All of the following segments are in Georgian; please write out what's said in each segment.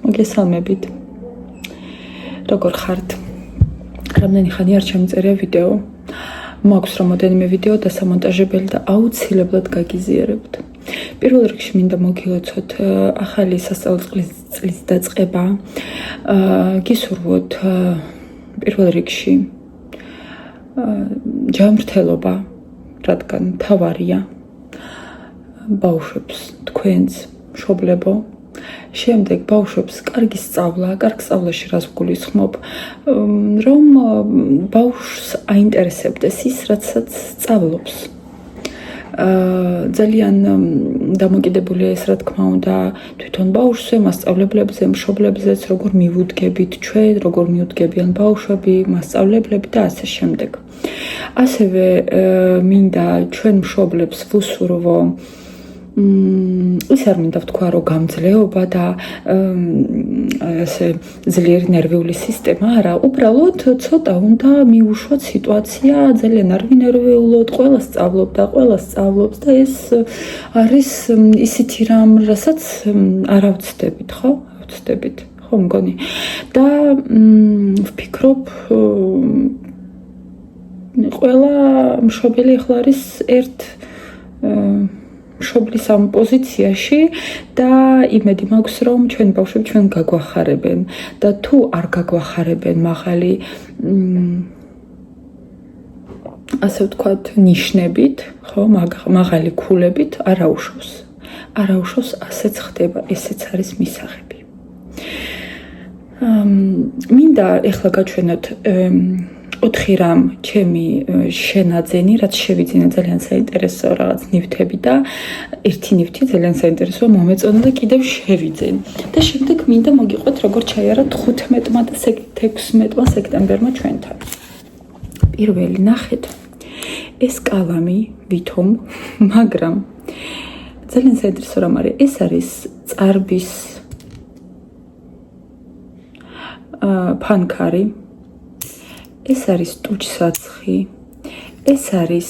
მოგესალმებით. როგორ ხართ? რამდენი ხანი არ შემწერია ვიდეო. მაქვს რომელიმე ვიდეო დასამონტაჟებელი და აუცილებლად გაგიზიარებთ. პირველ რიგში მინდა მოგილოცოთ ახალი სასწავლო წლის დაწყება. გისურვოთ პირველ რიგში ჯანმრთელობა, რადგან თავარია ბავშვებს თქვენს მშობლებო. შემდეგ ბავშვებს კარგი სწავლა, კარგ სწავლაში რას ვგულისხმობ, რომ ბავშვს აინტერესებდეს ის, რაცაც სწავლობს. ძალიან დამოკიდებულია ეს, რა თქმა უნდა, თვითონ ბავშვზე, მასწავლებლებზე, მშობლებზეც, როგორ მივუდგებით ჩვენ, როგორ მიუდგებიან ბავშვები, მასწავლებლები და ასე შემდეგ. ასევე მინდა ჩვენ მშობლებს ვუსურვო ის არ მინდა ვთქვა, რომ გამძლეობა და ასე ძლიერი ნერვიული სისტემა, არა, უბრალოდ ცოტა უნდა მიუშვათ სიტუაცია, ძალიან არ ვინერვიულოთ, ყველა სწავლობს და ეს არის ისეთი რამ, რასაც არ ავცდებით, ხო? ავცდებით, ხო მგონი. და ვფიქრობ, ყველა მშობელი ახლა არის ერთ მშობლის ამ პოზიციაში და იმედი მაქვს, რომ ჩვენ ბავშვები ჩვენ გაგვახარებენ და თუ არ გაგვახარებენ მაღალი ასე ვთქვათ ნიშნებით, ხო, მაღალი ქულებით არაუშავს, ასეც ხდება, ესეც არის მისაღები. მინდა ეხლა გაჩვენოთ 4 რამ ჩემი შენაძენი, რაც შევიძინა ძალიან საინტერესო რაღაც ნივთები და ერთი ნივთი ძალიან საინტერესო მომეწონა და კიდევ შევიძენ. და შემდეგ მინდა მოგიყვეთ როგორ ჩაიარა 15-მა და 16-მა სექტემბერმა ჩვენთან. პირველი ნახეთ, ეს კალამი ვითომ, მაგრამ ძალიან საინტერესო რამ არის, ეს არის წარბის ფანქარი. ეს არის ტუჩსაცხი, ეს არის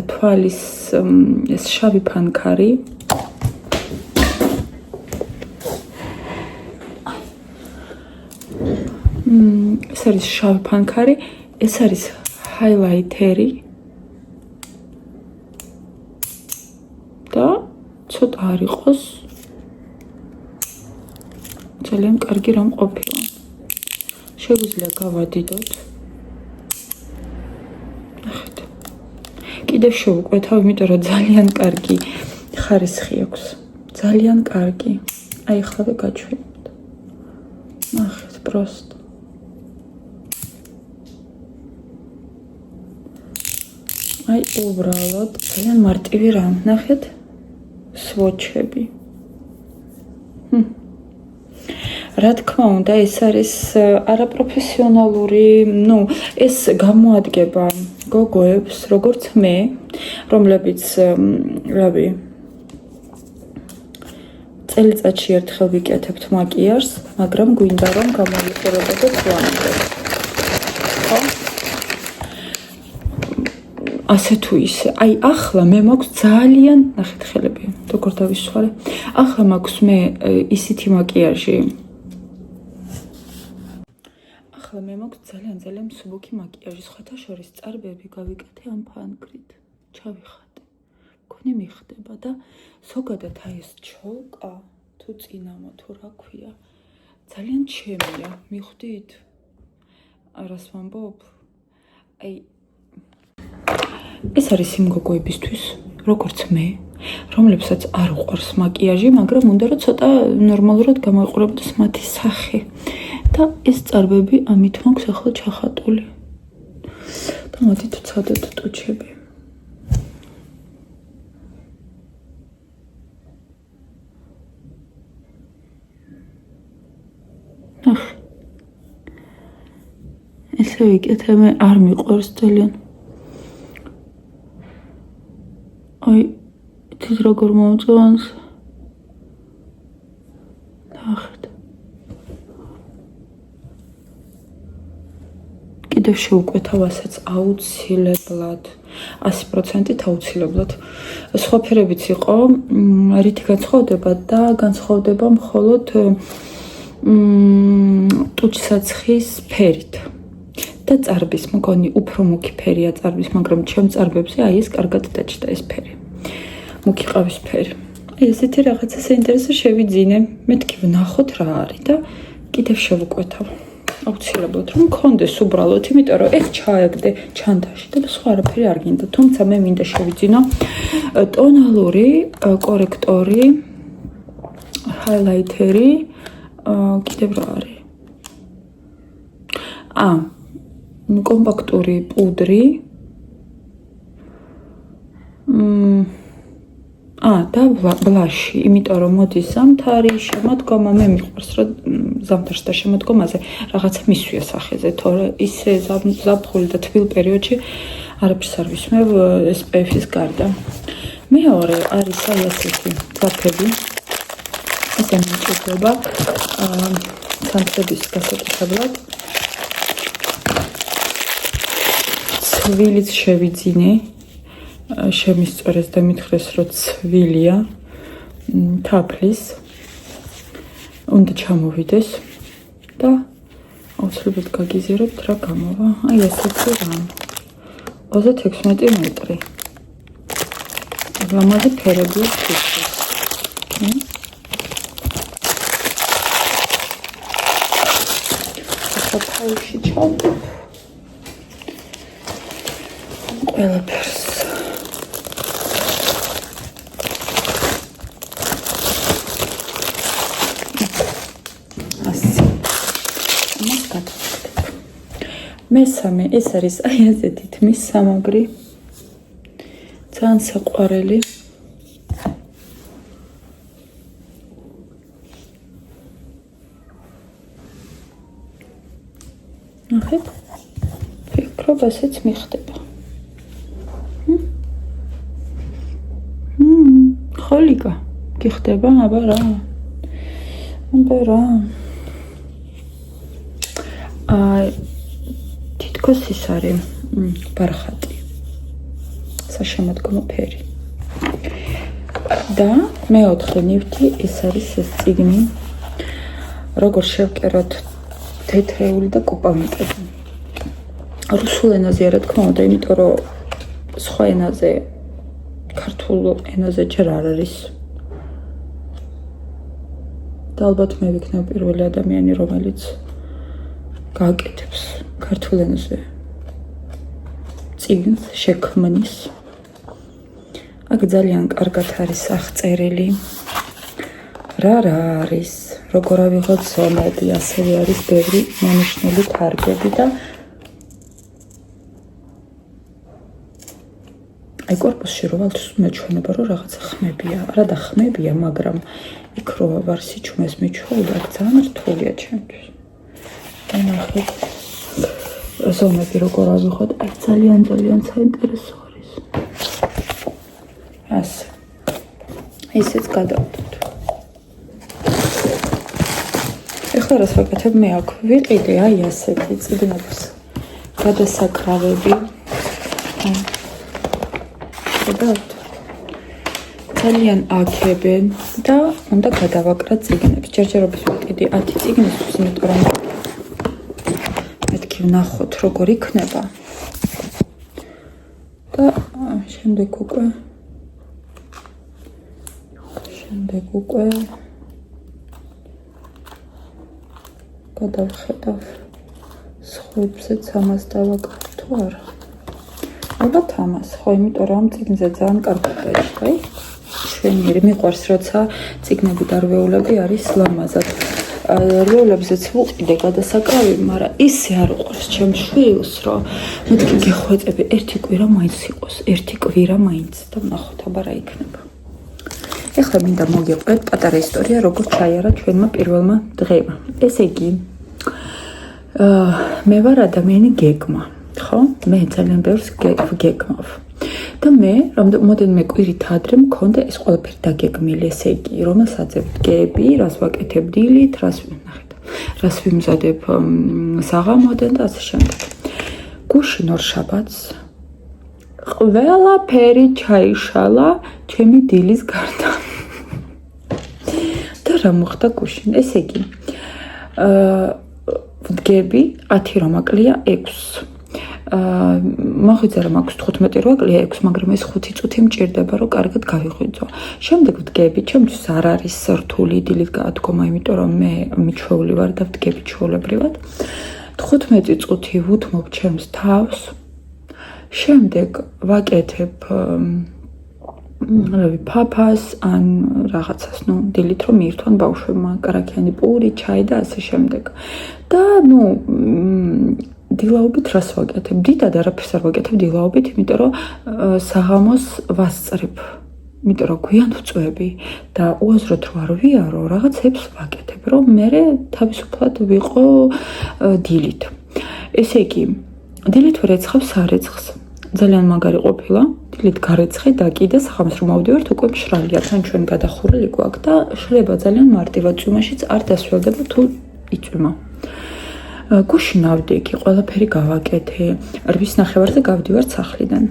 თვალის ეს შავი ფანქარი. ეს არის შავი ფანქარი, ეს არის ჰაილაიტერი. და ცოტა არ იყოს ძალიან კარგი რამ ყოფილა. შეგვიძლია გავადიდოთ. კიდევ შევუკვეთავ, იმიტომ რომ ძალიან კარგი ხარისხი აქვს. ძალიან კარგი. აი ხლა გაჩვენებთ. ნახეთ, პროსტ. აი უბრალოდ ძალიან მარტივი რამ. ნახეთ? სვოჩები. რა თქმა უნდა, ეს არის არაპროფესიონალური, ეს გამოადგება გოგოებს, როგორც მე, რომლებიც, რავი, წელიწადში ერთხელ ვიკეთებთ მაკიაჟს, მაგრამ გვინდა რომ გამოიყურებოდეთ ლამპები. ხო? ასე თუ ისე. აი, ახლა მე მაქვს ძალიან, ნახეთ ხელები, როგორ დავისვარე. ახლა მაქვს მე ისეთი მაკიაჟი. ახლა მე მაქვს ძალიან მსუბუქი მაკიაჟი, სხვათა შორის წარბები გავიკეთე ამ ფანქრით. ჩავიხატე. მგონი მიხდება და ზოგადად აი ეს ჩოლკა, თუ წინამა, თუ რა ქვია, ძალიან ჩემია, მიხვდით? რას ვამბობ? აი ეს არის იმ გოგოებისთვის, როგორც მე, რომლებსაც არ უყვარს მაკიაჟი, მაგრამ უნდა რომ ცოტა ნორმალურად გამოიყურებოდეს მათი სახე. და ეს წარბები ამით მაქვს ახლა ჩახატული. და მოდით ვცადოთ ტუჩები. ესე ვიკეთე, მე არ მიყვარს ძალიან. აი, იცით როგორ მომწონს. ნახეთ. კიდევ შევუკვეთავ ასეც აუცილებლად 100% აუცილებლად. სხვა ფერებიც იყო, რითი განსხვავდება და განსხვავდება მხოლოდ ტუჩსაცხის ფერით და წარბის, მგონი უფრო მუქი ფერია წარბის, მაგრამ ჩემ წარბებზე აი ეს კარგად დაჭდა ეს ფერი. მუქი ყავის ფერი. აი ესეთი რაღაცა საინტერესო შევიძინე. მეთქი ვნახოთ რა არის და კიდევ შევუკვეთავ. აუცილებლად რომ მქონდეს უბრალოდ, იმიტომ რომ ეხ ჩაეგდე ჩანთაში და სხვა არაფერი არ გინდა. თუმცა მე მინდა შევიძინო ტონალური კორექტორი, ჰაილაიტერი, კიდევ რა არის? კომპაქტური პუდრი. და ბლაში, იმიტომ რომ მოდის ზამთარი, შემოდგომა, მე მიყვარს რომ ზამთარს და შემოდგომაზე რაღაცა მისვია სახეზე, თორე ისე ზაფხული და თბილ პერიოდში არაფერს არ ვისმევ SPF-ის გარდა. მეორე არის აი ასეთი ძაფები. ესე მიჭირდება სანთლების გასაკეთებლად. ცვილიც შევიძინე. შემისწორეს და მითხრეს რომ ცვილია თაფლის უნდა ჩამოვიდეს და აუცილებლად გაგიზიარებთ რა გამოვა. აი ესეთი რა 36 მეტრი ლამაზი ფერებია თვითონ. ახლა თავში ჩავდებ ყველაფერს. მესამე ეს არის აი ასეთი თმის სამაგრი. ძალიან საყვარელი. ნახეთ. ფიქრობ ასეც მიხდება. ხოლიკა გიხდება, აბა რა. თითქოს ის არის ბარხატი. საშემოდგომო ფერი. და მეოთხე ნივთი ეს არის ეს წიგნი. როგორ შევკეროთ თეთრეული და კუპამიტები. რუსულ ენაზე რა თქმა უნდა, იმიტომ რომ სხვა ენაზე ქართულ ენაზე ჯერ არ არის. და ალბათ მე ვიქნებ პირველი ადამიანი, რომელიც გააკეთებს ქართულ ენაზე წიგნს შექმნის. აქ ძალიან კარგად არის აღწერილი რა არის, როგორ ავიღოთ ზომები, ასევე არის ბევრი მონიშნული თარგები და აი კორპუსში რო ვალთ მეჩვენება რომ რაღაცა ხმებია, არა და ხმებია, მაგრამ იქ რო ვარ სიჩუმეს მიჩვეულდა, აქ ძალიან რთულია ჩემთვის. ნახეთ ზომები როგორ ავიღოთ, აი ძალიან საინტერესო არის. ასე. ისეც გადავდოთ. ეხლა რას ვაკეთებ მე აქ? ვიყიდე აი ასეთი წიგნების გადასაკრავები. ძალიან აქებენ და უნდა გადავაკრა წიგნებს. ჯერჯერობით ვიყიდი 10 წიგნისთვის, იმიტომ რომ მეთქი ვნახოთ როგორ იქნება. და შემდეგ უკვე გადავხედავ სხვებზეც ამას დავაკრავ თუ არა. ალბათ ამას, ხო, იმიტომ რომ წიგნზე ძალიან კარგად დაიწყე. შვენიერი მიყვარს, როცა წიგნები და რვეულები არის ლამაზად. რვეულებზეც ვუყიდე გადასაკრავები, მაგრამ ისე არ უყვარს ჩემ შვილს, რომ მეთქი გეხვეწები ერთი კვირა მაინც იყოს, ერთი კვირა მაინც და ვნახოთ აბა რა იქნება. ეხლა მინდა მოგიყვეთ პატარა ისტორია, როგორ ჩაიარა ჩვენმა პირველმა დღემა. ესე იგი, მე ვარ ადამიანი გეგმა. ხო, მე ძალიან ბევრს გეგმავ. და მე რამდენიმე კვირით ადრე მქონდა ეს ყველაფერი დაგეგმილი, ესე იგი, რომელსაც ვდგები, რას ვაკეთებ დილით, რას ვიმზადებ საღამოდან და ასე შემდეგ. გუშინ ორშაბათს ყველაფერი ჩაიშალა ჩემი დილის გარდა. და რა მოხდა გუშინ? ესე იგი, ვდგები 10 რომ აკლია 6. მახვიძე რომ აქვს 15 რო აკლია 6, მაგრამ ეს 5 წუთი მჭირდება რომ კარგად გავიღვიძო. შემდეგ ვდგები, ჩემთვის არ არის რთული დილით გაადგომა, იმიტომ რომ მე მიჩვეული ვარ და ვდგები ჩვეულებრივად. 15 წუთი ვუთმობ ჩემს თავს. შემდეგ ვაკეთებ ფაფას ან რაღაცას, დილით რომ მიირთვან ბავშვებმა, კარაქიანი პური, ჩაი და ასე შემდეგ. და დილაობით რას ვაკეთებ? დიდად არაფერს არ ვაკეთებ დილაობით, იმიტომ რომ საღამოს ვასწრებ. იმიტომ რომ გვიან ვწვევი და უაზროდ რო არ ვიარო, რაღაცებს ვაკეთებ, რომ მე თავისუფლად ვიყო დილით. ესე იგი, დილით ვერეცხავ სარეცხს. ძალიან მაგარი ყოფილა, დილით გარეცხე და კიდე საღამოს რომ ავდივართ, უკვე მშრალია, თან ჩვენ გადახურული გვაქვს და შრება ძალიან მარტივად, წვიმაშიც არ დასველდება თუ იწვიმა. გუშინ ავდიგი, ყველაფერი გავაკეთე, რვის ნახევარზე გავდივართ სახლიდან.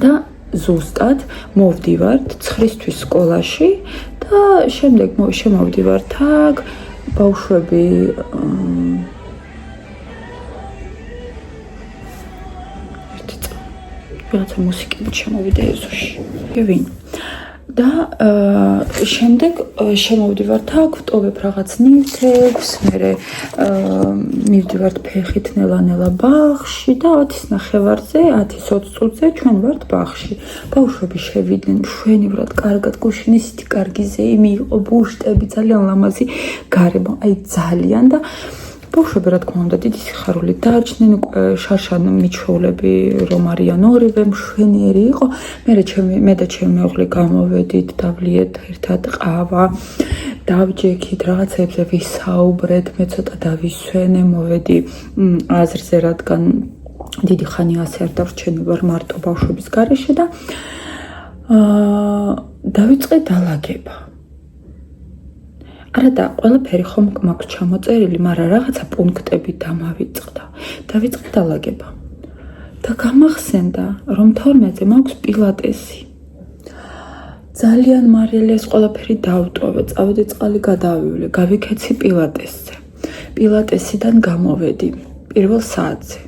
და ზუსტად მოვდივართ 9-თვის სკოლაში და შემდეგ შემოვდივართ აქ, ბავშვები რაღაცა მუსიკით შემოვიდა ეზოში. ვინ? და შემდეგ შემოვდივართ აქ, ვტოვებ რაღაც ნივთებს, მერე მივდივართ ფეხით ნელა-ნელა ბაღში და 10-ის ნახევარზე, 10-20 წუთზე ჩვენ ვართ ბაღში. ბავშვები შევიდნენ მშვენივრად, კარგად, გუშინ ისეთი კარგი ზეიმი იყო, ბუშტები, ძალიან ლამაზი გარემო, ძალიან და ბავშვები რა თქმა უნდა დიდი სიხარულით დაარჩნენ, შარშან მიჩვეულები რომ არიან ორივე, მშვენიერი იყო. მე და ჩემი მეუღლე გამოვედით, დავლიეთ ერთად ყავა, დავჯექით, რაღაცებზე ვისაუბრეთ, მე ცოტა დავისვენე, მოვედი აზრზე, რადგან დიდი ხანი ასე არ დავრჩენი ვარ მარტო ბავშვების გარეშე და დავიწყე დალაგება. არა და ყველაფერი ხომ მაქვს ჩამოწერილი, მაგრამ რაღაცა პუნქტები დამავიწყდა. დავიწყე დალაგება. და გამახსენდა, რომ 12-ზე მაქვს პილატესი. ძალიან მარილი ეს ყველაფერი დავტოვე, წავედი წყალი გადავივლე, გავიქეცი პილატესზე. პილატესიდან გამოვედი პირველ საათზე.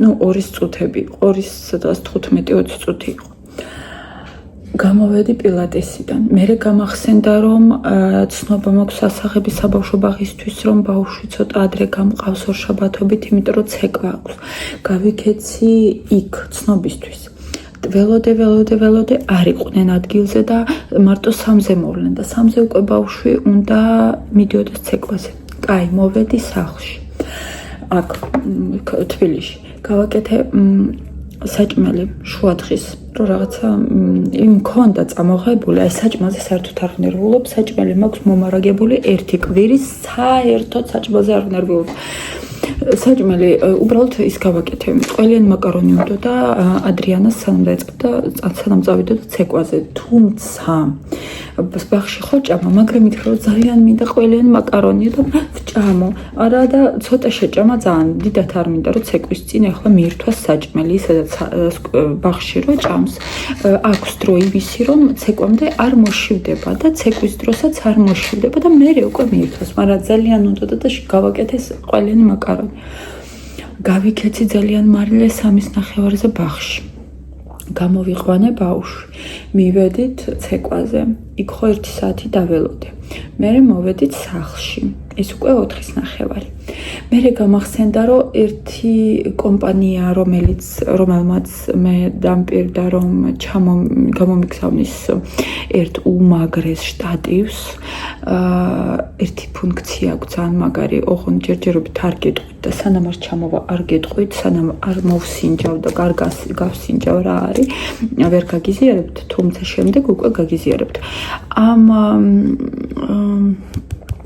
2 წუთები, 15-20 წუთი იყო. გამოვედი პილატესიდან. მერე გამახსენდა, რომ ცნობა მაქვს სასახების საბავშვო ბაღისთვის, რომ ბავშვი ცოტა ადრე გამყავს ორშაბათობით, იმიტომ რომ ცეკვა აქვს. გავიქეცი იქ ცნობისთვის. ველოდე არ იყვნენ ადგილზე და მარტო 3-ზე მოვლენ და 3-ზე უკვე ბავშვი უნდა მიდიოდეს ცეკვაზე. კაი, მოვედი სახლში. აქ თბილისში. გავაკეთე საჭმელი შუადღის, რომ რაღაცა მქონდა წამოღებული, აი საჭმელზე საერთოდ არ ვნერვულობ, საჭმელი მაქვს მომარაგებული 1 კვირის, საერთოდ საჭმელზე არ ვნერვულობ. საჭმელი უბრალოდ ის გავაკეთე, ყველიანი მაკარონი უნდა და ადრიანას სანამ წავიდოდა ცეკვაზე, თუმცა ბაღში ხო ჭამა, მაგრამ ითქვა რომ ძალიან მინდა ყველიანი მაკარონი და ვჭამო. არა და ცოტა შეჭამა, ძალიან დიდად არ მინდა რომ ცეკვის წინ ახლა მიირთვა საჭმელი, სადაც ბაღში რო ჭამს, აქვს დრო იმისი რომ ცეკვამდე არ მოშივდება და ცეკვის დროსაც არ მოშივდება და მერე უკვე მიირთვას, მაგრამ ძალიან უნდა და გავაკეთე ყველიანი მაკარონი. გავიქეცი ძალიან მარილე 3-ის ნახევარზე ბაღში. გამოვიყვანე ბავშვი. მივედით ცეკვაზე. იქ ხო 1 საათი დაველოდე. მერე მოვედით სახლში. ეს უკვე 4-ის ნახევარი. მერე გამახსენდა, რომ ერთი კომპანია, რომელმაც მე დამპირდა, რომ გამომიგზავნის ერთ უმაგრეს შტატივს, ერთი ფუნქცია აქვს ძალიან მაგარი, ოღონდ ჯერჯერობით არ გეტყვით და სანამ არ ჩამოვა არ გეტყვით, სანამ არ მოვსინჯავ და გავსინჯავ რა არის, ვერ გაგიზიარებთ, თუმცა შემდეგ უკვე გაგიზიარებთ. ამ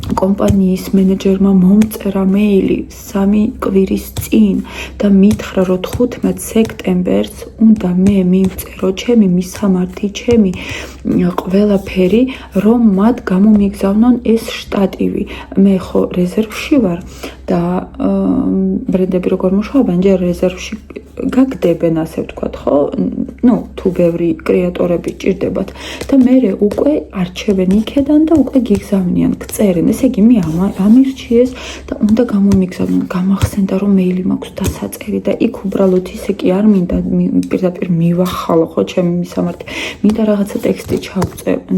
კომპანიის მენეჯერმა მომწერა მეილი 3 კვირის წინ და მითხრა, რომ 15 სექტემბერს უნდა მე მივწერო ჩემი მისამართი, ჩემი ყველაფერი, რომ მათ გამომიგზავნონ ეს შტატივი. მე ხო რეზერვში ვარ და ბრენდები როგორ მუშაობენ, ჯერ რეზერვში გაგდებენ, ასე ვთქვათ, ხო? თუ ბევრი კრეატორები ჭირდებათ და მერე უკვე არჩევენ იქედან და უკვე გიგზავნიან, გწერენ. ესე იგი, მე ამირჩიეს და უნდა გამომიგზავნო, გამახსენდა რომ მეილი მაქვს დასაწერი და იქ უბრალოდ ისე კი არ მინდა პირდაპირ მივახალო, ხო, ჩემი მისამართი. მინდა რაღაცა ტექსტი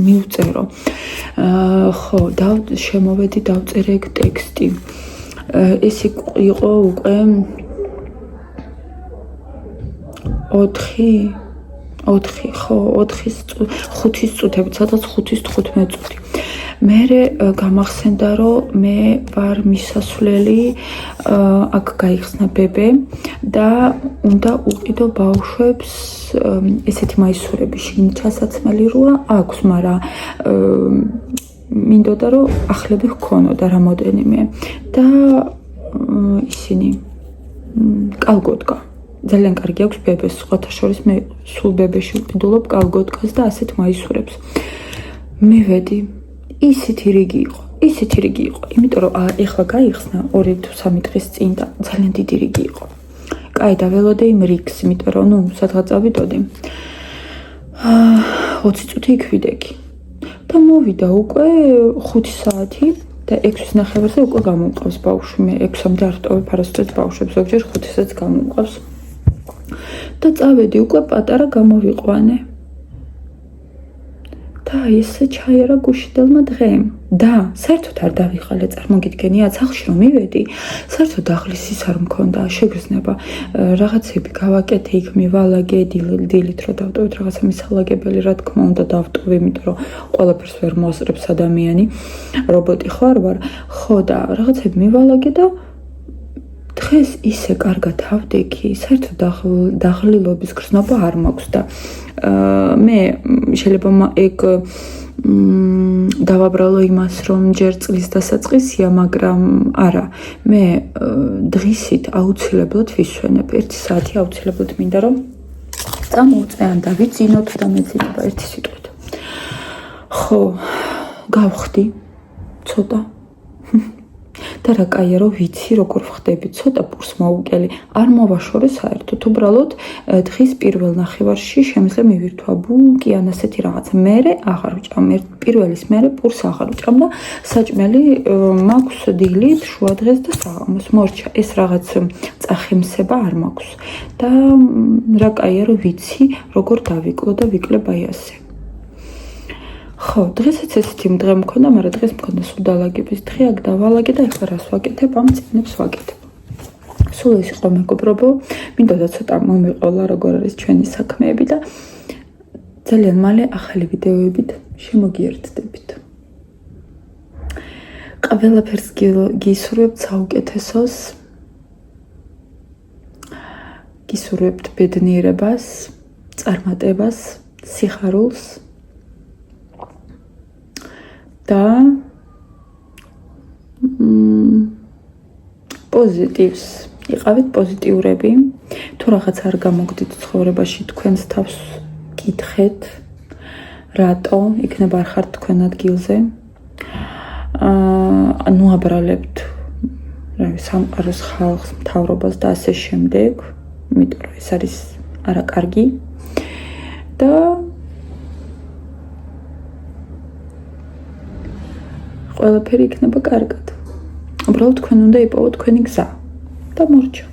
მივწერო. ხო, შემოვედი, დავწერე ეგ ტექსტი. ეს იყო უკვე 5 წუთებით, სადღაც 5-15 წუთი. მერე გამახსენდა, რომ მე ვარ მისასვლელი, აქ გაიხსნა ბებე და უნდა უყიდო ბავშვებს ესეთი მაისურები, შიგნით ჩასაცმელი როა აქვს, მაგრამ მინდოდა რომ ახლები ჰქონოდა რამოდენიმე და ისინი კალგოტკა ძალიან კარგი აქვს ბებეს, სხვათა შორის მე სულ ბებეში ვყიდულობ კალგოტკას და ასეთ მაისურებს. მივედი, ისეთი რიგი იყო, იმიტომ რომ ეხლა გაიხსნა 2 თუ 3 დღის წინ და ძალიან დიდი რიგი იყო. კაი, დაველოდე იმ რიგს, იმიტომ რომ სადღაც წავიდოდი. 20 წუთი იქ ვიდექი. და მოვიდა უკვე 5 საათი და 6:30-ზე უკვე გამომყავს ბავშვი. მე 6-მდე არ ვტოვებ არასდროს ბავშვებს, ზოგჯერ 5-საც გამომყავს. და წავედი უკვე პატარა გამოვიყვანე. და ესე ჩაერა გუშინდელმა დღემ. და საერთოდ არ დავიხალე, წარმოგიდგენიათ, სახლში რომ მივედი, საერთოდ ახლის ის არ მქონდა, შეგრძნება. რაღაცები გავაკეთე, იქ მივალაგე, დილით რომ დავტოვეთ რაღაცა მისალაგებელი, რა თქმა უნდა დავტოვე, იმიტომ რომ ყველაფერს ვერ მოასწრებს ადამიანი, რობოტი ხო არ ვარ. ხო და რაღაცები მივალაგე და დღეს ისე კარგად ავდექი, საერთოდ დაღლილობის გრძნობა არ მაქვს და მე შეიძლება ეგ დავაბრალო იმას, რომ ჯერ წლის დასაწყისია, მაგრამ არა, მე დღისით აუცილებლად ვისვენებ, 1 საათი აუცილებლად მინდა რომ წამოვწე ან დავიძინოთ და მეძინება 1 სიტყვით. ხო, გავხდი ცოტა. და რა კაია რომ ვიცი როგორ ვხდები, ცოტა პურს მოვუკელი, არ მოვაშორე საერთოდ, უბრალოდ დღის პირველ ნახევარში შემიძლია მივირთვა ბულკი ან ასეთი რაღაცა. მერე აღარ ვჭამ, პირველის მერე პურს აღარ ვჭამ და საჭმელი მაქვს დილით, შუადღეს და საღამოს. მორჩა, ეს რაღაც წახემსება არ მაქვს. და რა კაია რომ ვიცი როგორ დავიკლო და ვიკლებ აი ასე. ხო, დღესაც ესეთი დღე მქონდა, მაგრამ დღეს მქონდა სულ დალაგების დღე, აქ დავალაგე და ეხლა რას ვაკეთებ, ამ წიგნებს ვაკეთებ. სულ ეს იყო მეგობრებო, მინდოდა ცოტა მომიყოლა როგორ არის ჩვენი საქმეები და ძალიან მალე ახალი ვიდეოებით შემოგიერთდებით. ყველაფერს გისურვებთ საუკეთესოს, გისურვებთ ბედნიერებას, წარმატებას, სიხარულს და პოზიტივს, იყავით პოზიტიურები, თუ რაღაც არ გამოგდით ცხოვრებაში, თქვენს თავს კითხეთ, რატო იქნება არ ხართ თქვენ ადგილზე, ანუ აბრალებთ სამყაროს, ხალხს, მთავრობას და ასე შემდეგ, იმიტომ რომ ეს არის არაკარგი და ყველაფერი იქნება კარგად. უბრალოდ თქვენ უნდა იპოვოთ თქვენი გზა და მორჩა.